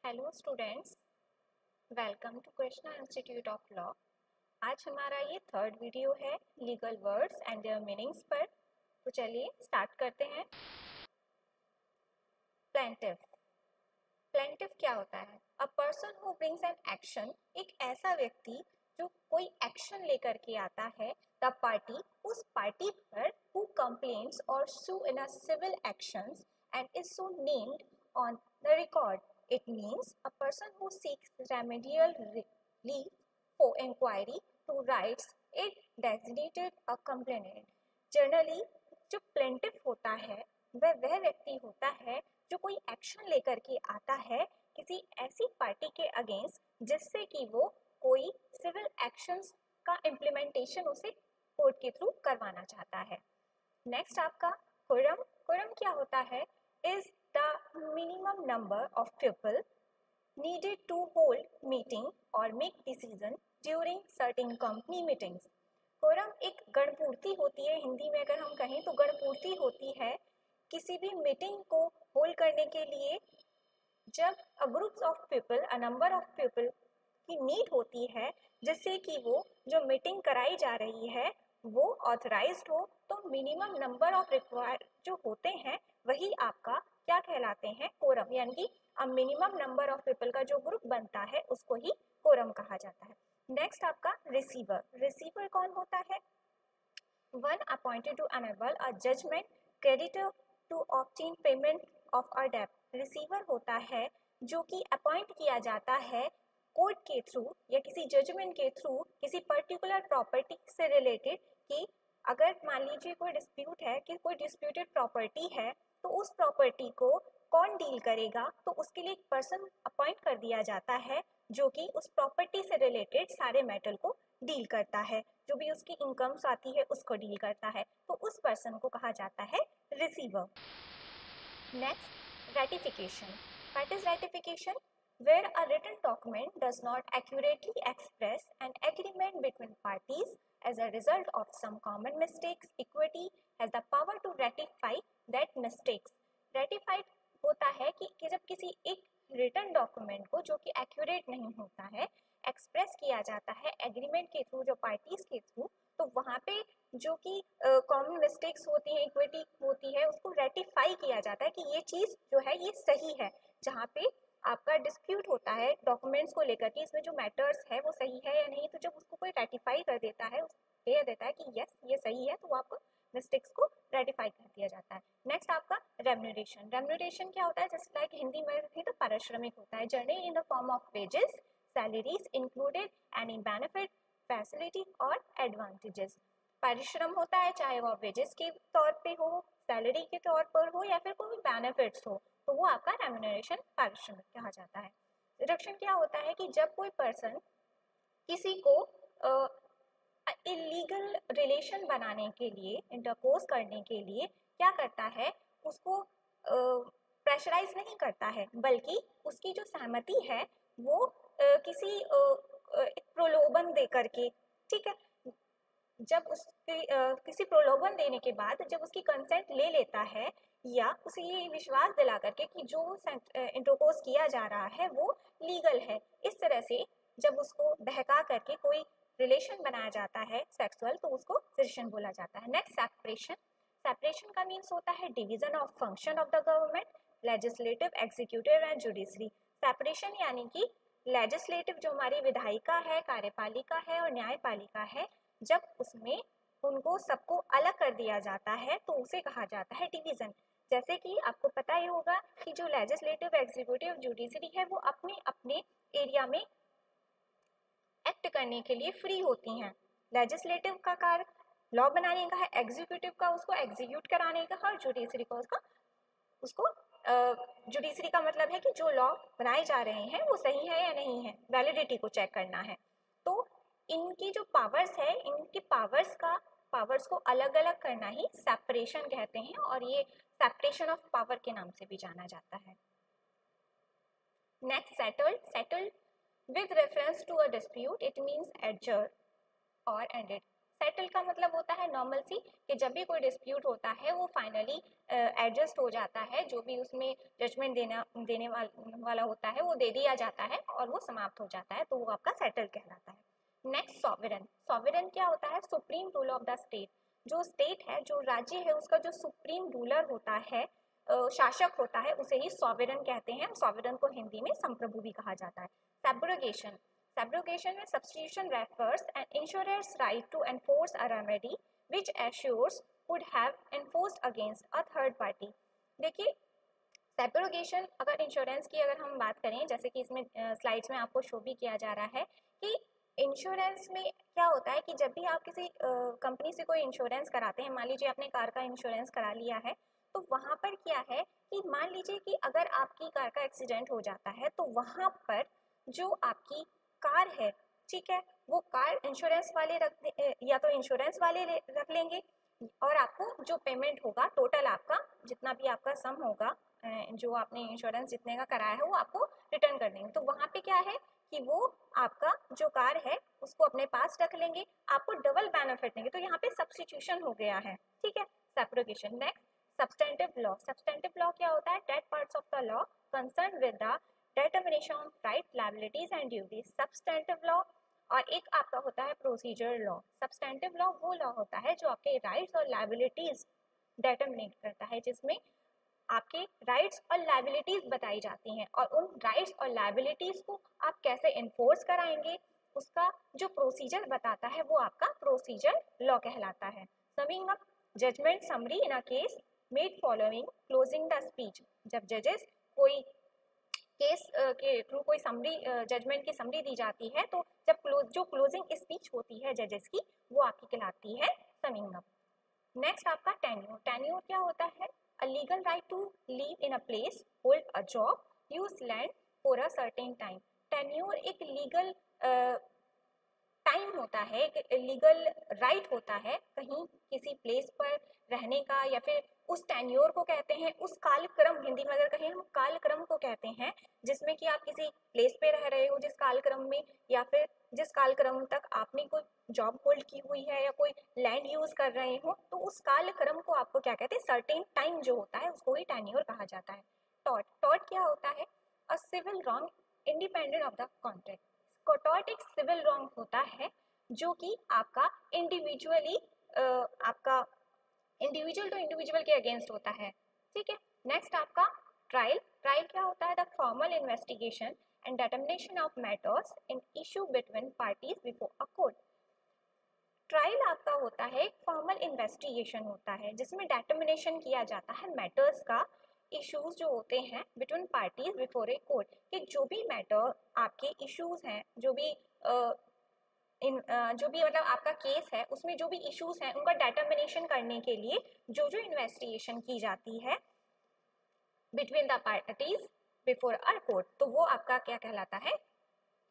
Hello students, welcome to Krishna institute of law. आज हमारा ये थर्ड वीडियो है legal words and their meanings पर। तो चलिए स्टार्ट करते हैं। प्लेंटिफ। प्लेंटिफ क्या होता है? A person who brings an action, एक ऐसा व्यक्ति जो कोई एक्शन लेकर के आता है। द पार्टी, उस पार्टी पर हु कंप्लेन्स और sue in a civil actions and is so named on the record. It means a person who seeks remedial relief for inquiry to rights it designated a complainant. Generally, जो plaintiff होता है वह व्यक्ति होता है जो कोई एक्शन लेकर के आता है किसी ऐसी पार्टी के अगेंस्ट जिससे कि वो कोई सिविल एक्शंस का इम्प्लीमेंटेशन उसे कोर्ट के थ्रू करवाना चाहता है। नेक्स्ट आपका कोरम। कोरम क्या होता है? is the minimum number of people needed to hold meeting or make decision during certain company meetings. Quorum एक गणपूर्ति होती है, हिंदी में अगर हम कहें तो गणपूर्ति होती है किसी भी मीटिंग को होल्ड करने के लिए। जब a groups of people, a number of people की नीड होती है जिससे कि वो जो मीटिंग कराई जा रही है वो ऑथराइज्ड हो, तो मिनिमम नंबर ऑफ रिक्वायर्ड जो होते हैं वही आपका क्या कहलाते हैं? कोरम। यानी कि अब मिनिमम नंबर ऑफ पीपल का जो ग्रुप बनता है उसको ही कोरम कहा जाता है। नेक्स्ट आपका रिसीवर। रिसीवर कौन होता है? One appointed to enable a judgment creditor to obtain payment of a debt. Receiver होता है जो कि अपॉइंट किया जाता है कोर्ट के थ्रू या किसी जजमेंट के थ्रू किसी पर्टिकुलर प्रॉपर्टी से रिलेटेड कि अगर मान लीजिए कोई डिस्प्यूट है कि कोई डिस्प्यूटेड प्रॉपर्टी है तो उस प्रॉपर्टी को कौन डील करेगा, तो उसके लिए एक पर्सन अपॉइंट कर दिया जाता है जो कि उस प्रॉपर्टी से रिलेटेड सारे मैटर को डील करता है, जो भी उसकी इनकम्स आती है उसको डील करता है, तो उस पर्सन को कहा जाता है receiver. Next ratification. What is ratification? Where a written document does not accurately express an agreement between parties as a result of some common mistakes, equity has the power to ratify that mistakes. Ratified होता है कि जब किसी एक written document को जो कि accurate नहीं होता है एक्सप्रेस किया जाता है एग्रीमेंट के थ्रू, जो पार्टीज के थ्रू, तो वहाँ पे जो कि कॉमन मिस्टेक्स होती हैं, इक्विटी होती है, उसको रेटिफाई किया जाता है कि ये चीज़ जो है ये सही है। जहाँ पे आपका डिस्प्यूट होता है डॉक्यूमेंट्स को लेकर कि इसमें जो मैटर्स है वो सही है या नहीं, तो जब उसको कोई रेटिफाई कर देता है, कह देता है कि यस ये सही है, तो वो आपको मिस्टेक्स को रेटिफाई कर दिया जाता है। नेक्स्ट आपका रेम्यूनरेशन। रेम्यूनरेशन क्या होता है? जैसे लाइक हिंदी में कहें तो पारिश्रमिक होता है। Generally in the form of wages, salaries included any benefit, facility और एडवांटेजेस। पारिश्रम होता है चाहे वो वेजेस के तौर पे हो, सैलरी के तौर पर हो या फिर कोई बेनिफिट्स हो, तो वो आपका रेम्यूनरेशन पारिश्रमिक कहा जाता है। डिडक्शन क्या होता है कि जब कोई पर्सन किसी को इलीगल रिलेशन बनाने के लिए, इंटरपोज करने के लिए क्या करता है, उसको प्रेशराइज नहीं करता है, बल्कि उसकी जो सहमति है वो किसी एक प्रलोभन दे करके, ठीक है, जब उसकी किसी प्रलोभन देने के बाद जब उसकी कंसेंट ले लेता है या उसे ये विश्वास दिला करके कि जो इंटरपोज किया जा रहा है वो लीगल है, इस तरह से जब उसको बहका करके कोई रिलेशन बनाया जाता है सेक्सुअल, तो उसको सिर्शन बोला जाता है। Next separation. सेपरेशन का मीन्स होता है division of function of the government, legislative, executive and judiciary. Separation यानी कि लेजिस्लेटिव जो हमारी विधायिका है, कार्यपालिका है और न्यायपालिका है, जब उसमें उनको सबको अलग कर दिया जाता है तो उसे कहा जाता है डिवीजन। जैसे कि आपको पता ही होगा कि जो लेजिस्लेटिव, एग्जीक्यूटिव, जुडिशरी है वो अपने अपने एरिया में एक्ट करने के लिए फ्री होती हैं। लेजिस्लेटिव का कार्य लॉ बनाने का है, एग्जीक्यूटिव का उसको एग्जीक्यूट कराने का, और जुडिशरी का उसको जुडिशरी का मतलब है कि जो लॉ बनाए जा रहे हैं वो सही है या नहीं है, वैलिडिटी को चेक करना है। तो इनकी जो पावर्स है, इनकी पावर्स को अलग अलग करना ही सेपरेशन कहते हैं, और ये सेपरेशन ऑफ पावर के नाम से भी जाना जाता है। Next settled. Settled with reference to a dispute, it means adjourned or ended. Settle का मतलब होता है नॉर्मल सी कि जब भी कोई डिस्प्यूट होता है वो फाइनली एडजस्ट हो जाता है, जो भी उसमें जजमेंट देने वाला होता है वो दे दिया जाता है और वो समाप्त हो जाता है, तो वो आपका सेटल कहलाता है। Next sovereign. सॉवरेन क्या होता है? Supreme ruler of the state. जो स्टेट है, जो राज्य है, उसका जो सुप्रीम रूलर होता है, शासक होता है, उसे ही सॉवरेन कहते हैं। सॉवरेन को हिंदी में संप्रभु भी कहा जाता है। सब्रोगेशन। Subrogation में substitution refers an insurer's right to enforce a remedy which assurers would have enforced against a third party। देखिए, सब्रोगेशन अगर इंश्योरेंस की अगर हम बात करें, जैसे कि इसमें स्लाइड्स में आपको शो भी किया जा रहा है कि इंश्योरेंस में क्या होता है कि जब भी आप किसी कंपनी से कोई इंश्योरेंस कराते हैं, मान लीजिए आपने कार का इंश्योरेंस करा लिया है, तो वहाँ पर क्या है कि मान लीजिए कि अगर आपकी कार का एक्सीडेंट हो जाता है तो वहाँ पर जो आपकी कार है, ठीक है, वो कार इंश्योरेंस वाले या तो इंश्योरेंस वाले रख लेंगे और आपको जो पेमेंट होगा टोटल आपका जितना भी आपका सम होगा जो आपने इंश्योरेंस जितने का कराया है वो आपको रिटर्न कर देंगे। तो वहाँ पे क्या है कि वो आपका जो कार है उसको अपने पास रख लेंगे, आपको डबल बेनिफिट देंगे। तो यहाँ पे सब्स्टिट्यूशन हो गया है, ठीक है, separation. Next substantive law. Substantive law क्या होता है? That parts of the law concern with the determination of right, liabilities and duties। Substantive law और एक आपका होता है प्रोसीजर लॉ। सब्सटेंटिव लॉ वो लॉ होता है जो आपके राइट्स और लाइबिलिटीज डेटरमिनेट करता है, जिसमें आपके राइट्स और लाइबिलिटीज बताई जाती हैं और उन राइट्स और लाइबिलिटीज को आप कैसे इन्फोर्स कराएंगे उसका जो प्रोसीजर बताता है वो आपका प्रोसीजर लॉ कहलाता है। Summing up, judgment summary in a case made following closing the speech. जब जजेस कोई केस के थ्रू कोई समरी जजमेंट की समरी दी जाती है तो जब जो क्लोजिंग स्पीच होती है जजेस की वो आपकी कहलाती है समिंग अप। नेक्स्ट आपका टेन्योर। टेन्योर क्या होता है? A legal right to live in a place, hold a job, use land for a certain time. Tenure एक लीगल टाइम होता है, एक लीगल राइट होता है कहीं किसी प्लेस पर रहने का, या फिर उस टेन्योर को कहते हैं, उस कालक्रम, हिंदी में अगर कहें हम कालक्रम को कहते हैं, जिसमें कि आप किसी प्लेस पे रह रहे हो जिस कालक्रम में, या फिर जिस कालक्रम तक आपने कोई जॉब होल्ड की हुई है या कोई लैंड यूज कर रहे हो, तो उस कालक्रम को आपको क्या कहते हैं? सर्टेन टाइम जो होता है उसको ही टेन्योर कहा जाता है। टॉर्ट। टॉर्ट क्या होता है? A civil wrong independent of the contract. Tort एक सिविल रॉन्ग होता है जो कि आपका इंडिविजुअली आपका इंडिविजुअल टू इंडिविजुअल के अगेंस्ट होता है, ठीक है। नेक्स्ट आपका ट्रायल। ट्रायल क्या होता है? The formal investigation and determination of matters in issue between parties before a court. Trial आपका होता है एक फॉर्मल इन्वेस्टिगेशन होता है जिसमें डिटर्मिनेशन किया जाता है मैटर्स का, इश्यूज जो होते हैं between parties before a court, कि जो भी मैटर आपके इश्यूज हैं, जो भी मतलब आपका केस है उसमें जो भी इश्यूज हैं उनका डिटर्मिनेशन करने के लिए जो जो इन्वेस्टिगेशन की जाती है between the parties before a court, तो वो आपका क्या कहलाता है?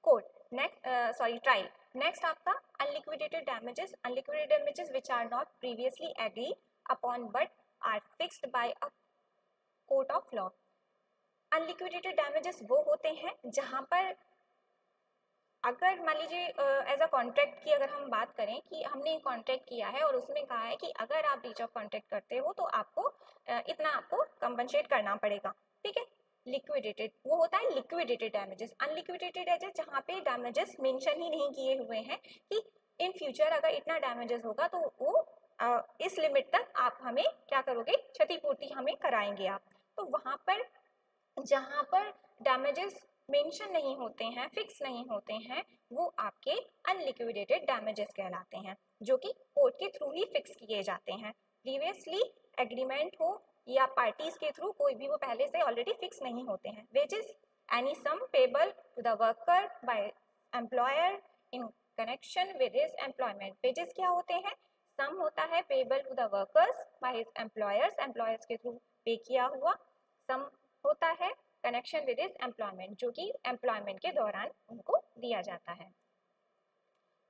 कोर्ट। Next trial. नेक्स्ट आपका unliquidated damages. Unliquidated damages which are not previously agreed upon but are fixed by a court of law. Unliquidated damages वो होते हैं जहां पर अगर मान लीजिए एज अ कॉन्ट्रैक्ट की अगर हम बात करें कि हमने कॉन्ट्रैक्ट किया है और उसमें कहा है कि अगर आप ब्रीच ऑफ कॉन्ट्रैक्ट करते हो तो आपको इतना आपको कंपनसेट करना पड़ेगा, ठीक है। लिक्विडेटेड वो होता है लिक्विडेटेड डैमेजेस। अनलिक्विडेटेड डैमेजेस जहाँ पे डैमेजेस मेंशन ही नहीं किए हुए हैं कि इन फ्यूचर अगर इतना डैमेजेस होगा तो वो इस लिमिट तक आप हमें क्या करोगे? क्षतिपूर्ति हमें कराएंगे आप। तो वहाँ पर जहाँ पर डैमेजेस मेंशन नहीं होते हैं, फिक्स नहीं होते हैं, वो आपके अनलिक्विडेटेड डैमेजेस कहलाते हैं जो कि कोर्ट के थ्रू ही फिक्स किए जाते हैं। प्रीवियसली एग्रीमेंट हो या पार्टीज के थ्रू कोई भी वो पहले से ऑलरेडी फिक्स नहीं होते हैं। Wages any sum payable to the worker by employer in connection with his employment. Wages क्या होते हैं? सम होता है payable to the workers by his employers, employers के थ्रू पे किया हुआ। सम होता है कनेक्शन विद हिज एम्प्लॉयमेंट जो कि एम्प्लॉयमेंट के दौरान उनको दिया जाता है।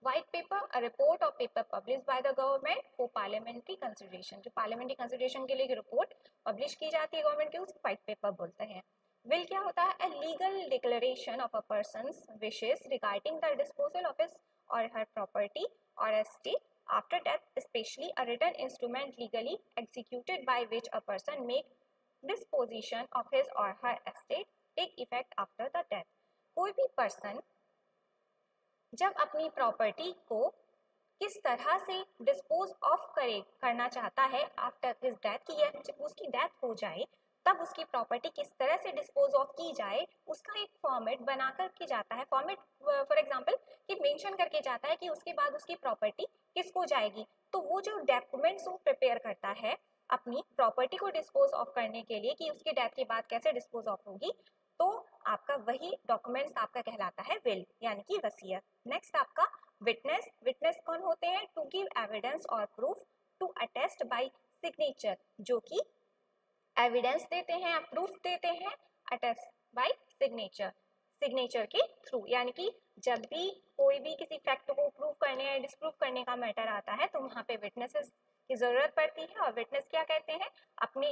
White paper, a report of paper publish by the government for parliamentary consideration. जो पार्लियामेंट्री कंसिडरेशन के लिए एक रिपोर्ट पब्लिश की जाती है गवर्नमेंट की, उसको व्हाइट पेपर बोलते हैं। विल क्या होता है? A legal declaration of a persons wishes regarding the disposal of his और हर प्रॉपर्टी और estate after death, especially a written instrument legally executed by which a person make disposition of his or her estate take effect after the death. कोई भी person जब अपनी property को किस तरह से डिस्पोज ऑफ करना चाहता है आफ्टर हिज डेथ, कि जब उसकी डेथ हो जाए तब उसकी प्रॉपर्टी किस तरह से डिस्पोज ऑफ की जाए, उसका एक फॉर्मेट बना करके जाता है. फॉर्मेट फॉर एग्जांपल कि मेंशन करके जाता है कि उसके बाद उसकी प्रॉपर्टी किसको जाएगी. तो वो जो डॉक्यूमेंट्स वो प्रिपेयर करता है अपनी प्रॉपर्टी को डिस्पोज ऑफ करने के लिए कि उसकी डेथ के बाद कैसे डिस्पोज ऑफ होगी, तो आपका वही डॉक्यूमेंट्स आपका कहलाता है विल यानी कि वसीयत. नेक्स्ट आपका विटनेस. विटनेस कौन होते हैं? टू गिव एविडेंस और proof to attest by signature, जो कि एविडेंस देते हैं, प्रूफ देते हैं अटेस्ट बाय सिग्नेचर, सिग्नेचर के थ्रू. यानी कि जब भी कोई भी किसी फैक्ट को प्रूव करने या डिस्प्रूव करने का मैटर आता है तो वहां पे विटनेसेस की जरूरत पड़ती है. और विटनेस क्या कहते हैं? अपनी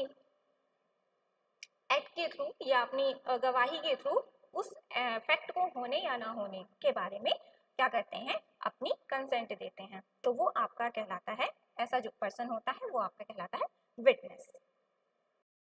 एक्ट के थ्रू या अपनी गवाही के थ्रू उस फैक्ट को होने या ना होने के बारे में क्या करते हैं? अपनी कंसेंट देते हैं. तो वो आपका कहलाता है, ऐसा जो पर्सन होता है वो आपका कहलाता है विटनेस.